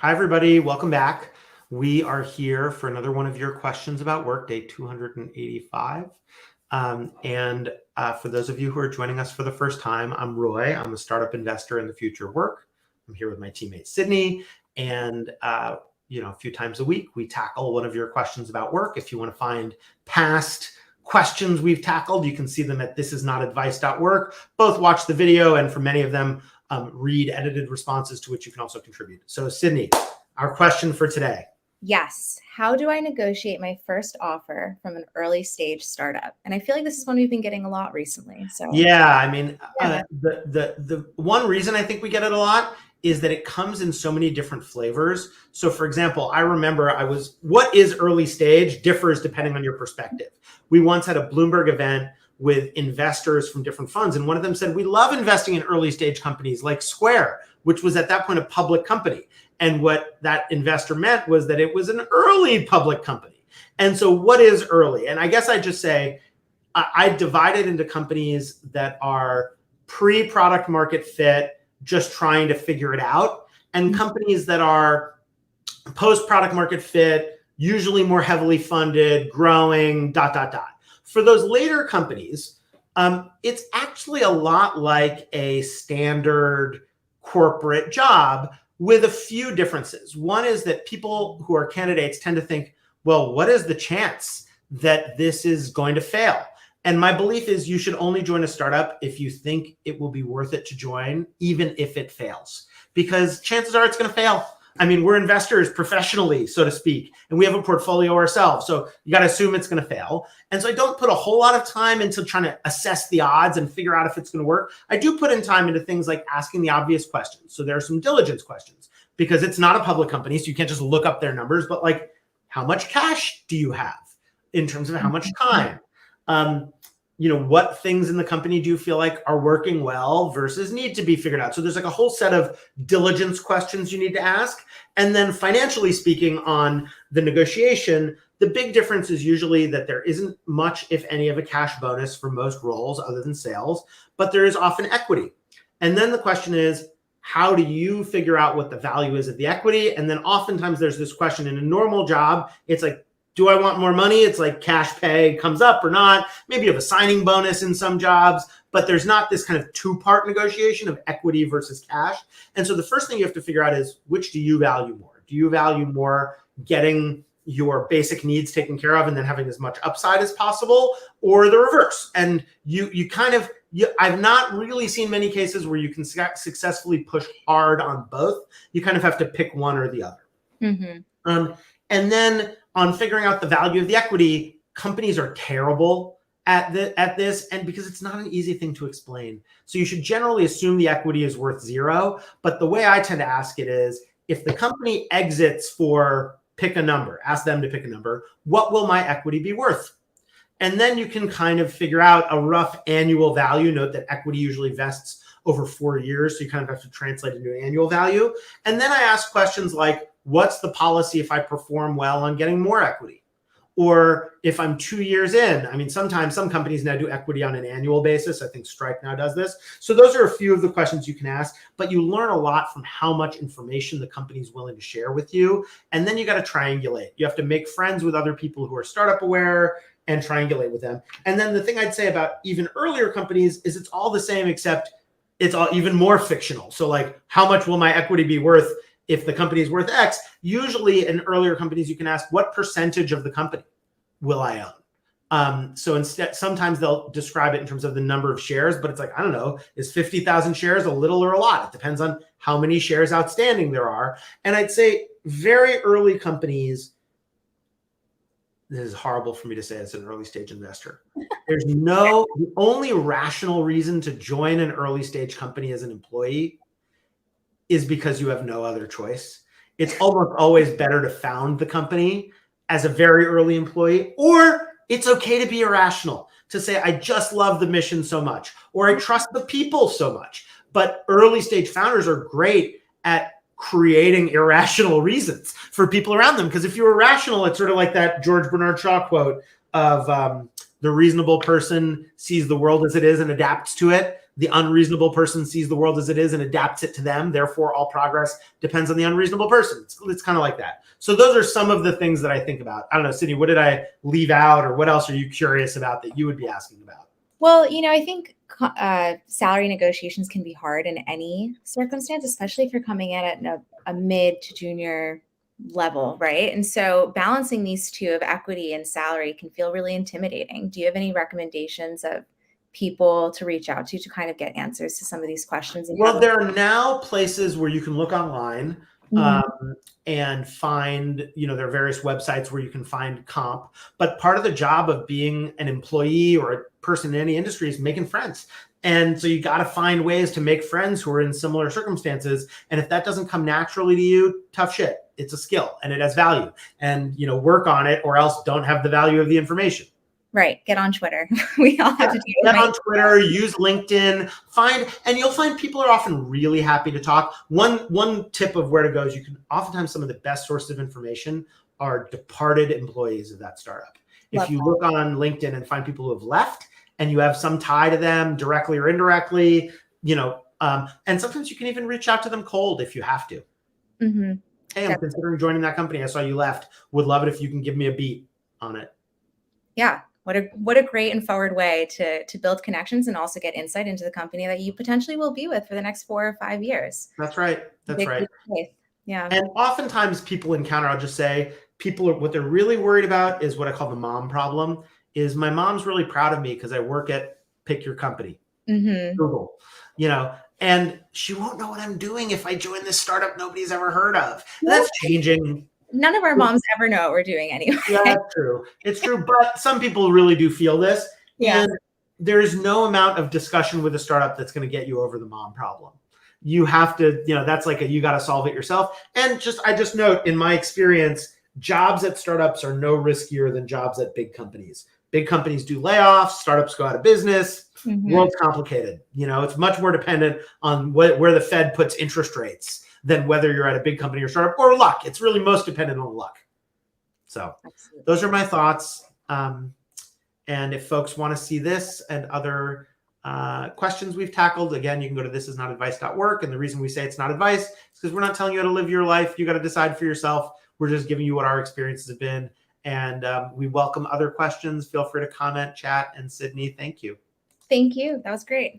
Hi, everybody. Welcome back. We are here for another one of your questions about work, day 285. For those of you who are joining us for the first time, I'm Roy. I'm a startup investor in the future of work. I'm here with my teammate, Sydney. And, a few times a week, we tackle one of your questions about work. If you want to find past questions we've tackled, you can see them at thisisnotadvice.org. Both watch the video, and for many of them, read edited responses to which you can also contribute. So Sydney, our question for today. Yes. How do I negotiate my first offer from an early stage startup? And I feel like this is one we've been getting a lot recently. So the one reason I think we get it a lot is that it comes in so many different flavors. So for example, I remember what is early stage differs depending on your perspective. We once had a Bloomberg event with investors from different funds. And one of them said, we love investing in early stage companies like Square, which was at that point a public company. And what that investor meant was that it was an early public company. And so what is early? And I guess I just say, I divide it into companies that are pre-product market fit, just trying to figure it out, and companies that are post-product market fit, usually more heavily funded, growing, ... For those later companies, it's actually a lot like a standard corporate job with a few differences. One is that people who are candidates tend to think, well, what is the chance that this is going to fail? And my belief is you should only join a startup if you think it will be worth it to join, even if it fails, because chances are it's going to fail. I mean, we're investors professionally, so to speak, and we have a portfolio ourselves. So you got to assume it's going to fail. And so I don't put a whole lot of time into trying to assess the odds and figure out if it's going to work. I do put in time into things like asking the obvious questions. So there are some diligence questions because it's not a public company. So you can't just look up their numbers, but like, how much cash do you have in terms of how much time? What things in the company do you feel like are working well versus need to be figured out? So there's like a whole set of diligence questions you need to ask. And then financially speaking on the negotiation, the big difference is usually that there isn't much, if any, of a cash bonus for most roles other than sales, but there is often equity. And then the question is, how do you figure out what the value is of the equity? And then oftentimes there's this question in a normal job, it's like, do I want more money? It's like cash pay comes up or not. Maybe you have a signing bonus in some jobs, but there's not this kind of two-part negotiation of equity versus cash. And so the first thing you have to figure out is, which do you value more? Do you value more getting your basic needs taken care of and then having as much upside as possible, or the reverse? And I've not really seen many cases where you can successfully push hard on both. You kind of have to pick one or the other. Mm-hmm. And then on figuring out the value of the equity, companies are terrible at this, and because it's not an easy thing to explain. So you should generally assume the equity is worth zero. But the way I tend to ask it is, if the company exits for pick a number, ask them to pick a number, what will my equity be worth? And then you can kind of figure out a rough annual value. Note that equity usually vests over 4 years, so you kind of have to translate into an annual value. And then I ask questions like, what's the policy if I perform well on getting more equity? Or if I'm 2 years in, I mean, sometimes some companies now do equity on an annual basis. I think Stripe now does this. So those are a few of the questions you can ask, but you learn a lot from how much information the company is willing to share with you. And then you got to triangulate. You have to make friends with other people who are startup aware and triangulate with them. And then the thing I'd say about even earlier companies is it's all the same, except it's all even more fictional. So like, how much will my equity be worth if the company is worth X? Usually in earlier companies, you can ask, what percentage of the company will I own? So instead, sometimes they'll describe it in terms of the number of shares, but it's like, I don't know, is 50,000 shares a little or a lot? It depends on how many shares outstanding there are. And I'd say very early companies, this is horrible for me to say as an early stage investor. The only rational reason to join an early stage company as an employee is because you have no other choice. It's almost always better to found the company as a very early employee, or it's okay to be irrational, to say, I just love the mission so much, or I trust the people so much. But early stage founders are great at creating irrational reasons for people around them. Because if you're irrational, it's sort of like that George Bernard Shaw quote of the reasonable person sees the world as it is and adapts to it. The unreasonable person sees the world as it is and adapts it to them. Therefore, all progress depends on the unreasonable person. It's kind of like that. So those are some of the things that I think about. I don't know, Sydney, what did I leave out, or what else are you curious about that you would be asking about? Well, I think salary negotiations can be hard in any circumstance, especially if you're coming in at a mid to junior level, right? And so balancing these two of equity and salary can feel really intimidating. Do you have any recommendations of people to reach out to kind of get answers to some of these questions? Well, there are now places where you can look online Mhm. and find, there are various websites where you can find comp. But part of the job of being an employee or a person in any industry is making friends. And so you got to find ways to make friends who are in similar circumstances. And if that doesn't come naturally to you, tough shit. It's a skill and it has value. And, work on it, or else don't have the value of the information. Right. Get on Twitter. We all have to do it. Get on Twitter, use LinkedIn, and you'll find people are often really happy to talk. One tip of where to go is oftentimes some of the best sources of information are departed employees of that startup. If you look on LinkedIn and find people who have left and you have some tie to them directly or indirectly, and sometimes you can even reach out to them cold if you have to. Mm-hmm. Hey, I'm considering joining that company. I saw you left. Would love it if you can give me a beat on it. Yeah. What a great and forward way to build connections and also get insight into the company that you potentially will be with for the next 4 or 5 years. That's right. That's right. Yeah. And oftentimes people encounter, I'll just say, what they're really worried about is what I call the mom problem. Is my mom's really proud of me because I work at pick your company, Google, and she won't know what I'm doing if I join this startup nobody's ever heard of. And that's changing. None of our moms ever know what we're doing anyway. Yeah, that's true. It's true. But some people really do feel this. Yeah. And there's no amount of discussion with a startup that's going to get you over the mom problem. You have to, that's like you got to solve it yourself. And I just note, in my experience, jobs at startups are no riskier than jobs at big companies. Big companies do layoffs, startups go out of business. World's complicated. It's much more dependent on where the Fed puts interest rates than whether you're at a big company or startup, or luck. It's really most dependent on luck. So those are my thoughts. And if folks want to see this and other questions we've tackled, again, you can go to thisisnotadvice.work. And the reason we say it's not advice is because we're not telling you how to live your life. You got to decide for yourself. We're just giving you what our experiences have been. And we welcome other questions. Feel free to comment, chat. And Sydney, thank you. Thank you. That was great.